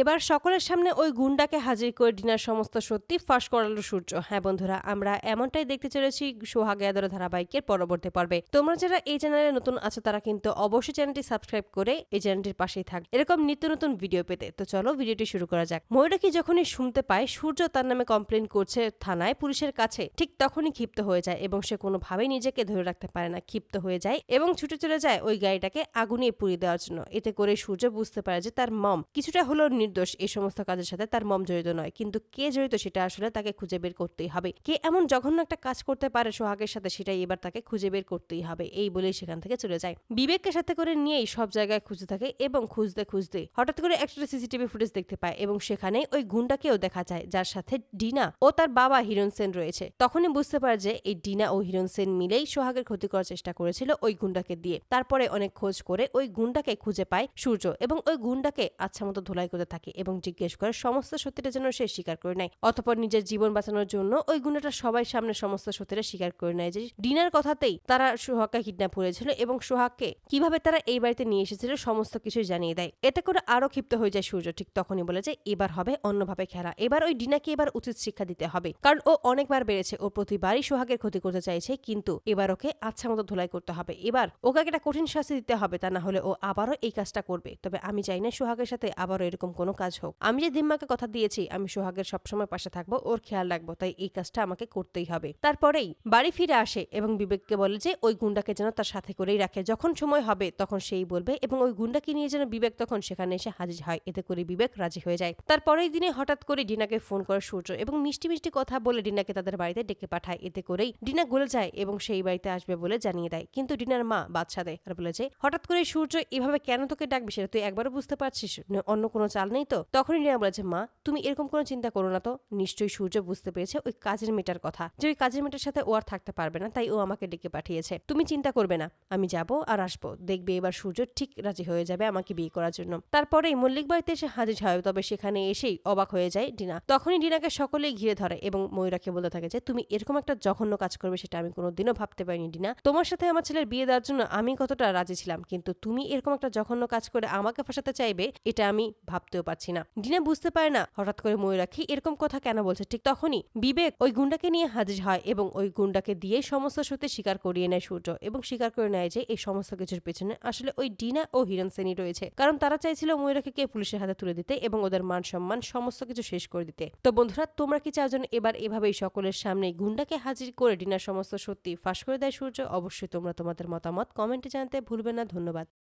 এবার সকলের সামনে ওই গুন্ডাকে হাজির করে ডিনার সমস্ত সত্যি ফাঁস করালো সূর্য। হ্যাঁ বন্ধুরা, আমরা এমনটাই দেখতে চলেছি সোহাগে আদরে ধারাবাহিকের পরবর্তী পর্বে। তোমরা যারা এই চ্যানেলে নতুন আছো তারা কিন্তু অবশ্যই চ্যানেলটি সাবস্ক্রাইব করে এই চ্যানেলটির পাশেই থাক এরকম নিত্য নতুন ভিডিও পেতে। তো চলো ভিডিওটি শুরু করা যাক। ময়ূরাক্ষী যখনই শুনতে পায় সূর্য তার নামে কমপ্লেন করছে থানায় পুলিশের কাছে, ঠিক তখনই ক্ষিপ্ত হয়ে যায় এবং সে কোনোভাবেই নিজেকে ধরে রাখতে পারে না, ক্ষিপ্ত হয়ে যায় এবং ছুটে চলে যায় ওই গাড়িটাকে আগুনিয়ে পুড়িয়ে দেওয়ার জন্য। এতে করে সূর্য বুঝতে পারে যে তার মম কিছুটা হলো নির্দোষ, এই সমস্ত কাজের সাথে তার মম জড়িত নয়, কিন্তু কে জড়িত সেটা আসলে তাকে খুঁজে বের করতেই হবে। কে এমন জঘন্য একটা কাজ করতে পারে সোহাগের সাথে, সেটাই এবার তাকে খুঁজে বের করতেই হবে। এই বলেই সেখান থেকে চলে যায়। বিবেককে সাথে করে নিয়েই সব জায়গায় খুঁজতে থাকে এবং খুঁজতে খুঁজতে হঠাৎ করে একটা সিসিটিভি ফুটেজ দেখতে পায় এবং সেখানে ওই গুন্ডাকেও দেখা যায় যার সাথে ডিনা ও তার বাবা হিরণ সেন রয়েছে। তখনই বুঝতে পারে যে এই ডিনা ও হিরণ সেন মিলেই সোহাগের ক্ষতি করার চেষ্টা করেছিল ওই গুন্ডাকে দিয়ে। তারপরে অনেক খোঁজ করে ওই গুন্ডাকে খুঁজে পায় সূর্য এবং ওই গুন্ডাকে আচ্ছা মতো ধুলাই করতে থাকে এবং জিজ্ঞেস করে সমস্ত সত্যিটা যেন সে স্বীকার করে নেয়। অতঃপর নিজের জীবন বাঁচানোর জন্য ওই গুন্ডাটা সবাই সামনে সমস্ত সত্যিটা স্বীকার করে নেয় যে ডিনার কথাতেই তারা সোহাগকে কিডন্যাপ করেছিল এবং সোহাগকে কিভাবে তারা এই বাড়িতে নিয়ে এসেছিল সমস্ত কিছুই জানিয়ে দেয়। এতে করে আরো ক্ষিপ্ত হয়ে যায় সূর্য। ঠিক তখনই বলে যে এবার হবে অন্যভাবে খেলা, এবার ওই ডিনাকে এবার উচিত শিক্ষা দিতে হবে, কারণ ও অনেকবার বেড়েছে, ও প্রতিবারই সোহাগের ক্ষতি করতে চাইছে, কিন্তু এবার ওকে আচ্ছা মতো ধুলাই করতে হবে। এবার ওকে একটা কঠিন শাস্তি দিতে হবে, তা না হলে ও আবারও এই কাজটা করবে। তবে আমি চাই না সোহাগের সাথে আবারও এরকম কোনো কাজ হোক। আমি যে দিম্মাকে কথা দিয়েছি আমি সোহাগের সবসময় পাশে থাকবো, ওর খেয়াল রাখবো, তাই এই কাজটা আমাকে করতেই হবে। তারপরেই বাড়ি ফিরে আসে এবং বিবেককে বলে যে ওই গুন্ডাকে যেন তার সাথে করেই রাখে, যখন সময় হবে তখন সেই বলবে, এবং ওই গুন্ডাকে নিয়ে যেন বিবেক তখন সেখানে এসে হাজির হয়। এতে করে বিবেক রাজি হয়ে যায়। তারপরেই দিনে হঠাৎ করে ডিনাকে ফোন করে সূর্য এবং মিষ্টি মিষ্টি কথা বলে ডিনাকে তাদের বাড়িতে ডেকে পাঠায়। এতে করেই ডিনা গলে যায় এবং সেই বাড়িতে আসবে বলে জানিয়ে দেয়। কিন্তু ডিনার মা বাদশা দেয় আর বলে যে হঠাৎ করে সূর্য এভাবে কেন তোকে ডাকবি সেটা তুই একবারও বুঝতে পারছিস, অন্য কোনো চাল নেই তো? তখনই ডিনা বলেছে মা তুমি এরকম কোনো চিন্তা করো না তো। নিশ্চয়ই সূর্য বুঝতে পেরেছে ওই কাজের মেয়েটার কথা, যে ওই কাজের মেয়েটার সাথে ও আর থাকতে পারবে না, তাই ও আমাকে ডেকে পাঠিয়েছে। তুমি চিন্তা করবে না, আমি যাব আর আসবো, দেখবে এবার সূর্য ঠিক রাজি হয়ে যাবে আমাকে বিয়ে করার জন্য। তারপরেই মল্লিক বাড়িতে এসে হাজির হয়, তবে সেখানে এসেই অবাক হয়ে যায় ডিনা। তখনই ডিনাকে সকলেই ঘিরে ধরে এবং ময়ূরাকে বলতে থাকে যে তুমি এরকম একটা জঘন্য কাজ করবে সেটা আমি কোনোদিনও ভাবতে পারিনি ডিনা। তোমার সাথে আমার ছেলের বিয়ে দেওয়ার জন্য আমি কতটা রাজি ছিলাম, কিন্তু তুমি এরকম একটা জঘন্য কাজ করে আমাকে ফাঁসাতে চাইবে এটা আমি ভাবতেও পারছি না। ডিনা বুঝতে পারে না হঠাৎ করে ময়ূরাক্ষী এরকম কথা কেন বলছে। ঠিক তখনই বিবেক ওই গুন্ডাকে নিয়ে হাজির হয় এবং ওই গুন্ডাকে দিয়ে সমস্ত সত্যি স্বীকার করিয়ে নেয় সূর্য, এবং স্বীকার করে নেয় যে এই সমস্ত কিছুর পেছনে আসলে ওই ডিনা ও হিরণ সেনই রয়েছে, কারণ তারা চাইছিল ময়ূরাক্ষীকে পুলিশের হাতে তুলে দিতে এবং ওদের মান সম্মান সমস্ত কিছু শেষ করে দিতে। তো বন্ধুরা, তোমরা কি চাও যেন এবার এভাবেই সকলের সামনে গুন্ডাকে হাজির করে ডিনার সমস্ত সত্যি ফাঁস করে দেয় সূর্য? অবশ্যই তোমরা তোমাদের মতামত কমেন্টে জানাতে ভুলবে না। ধন্যবাদ।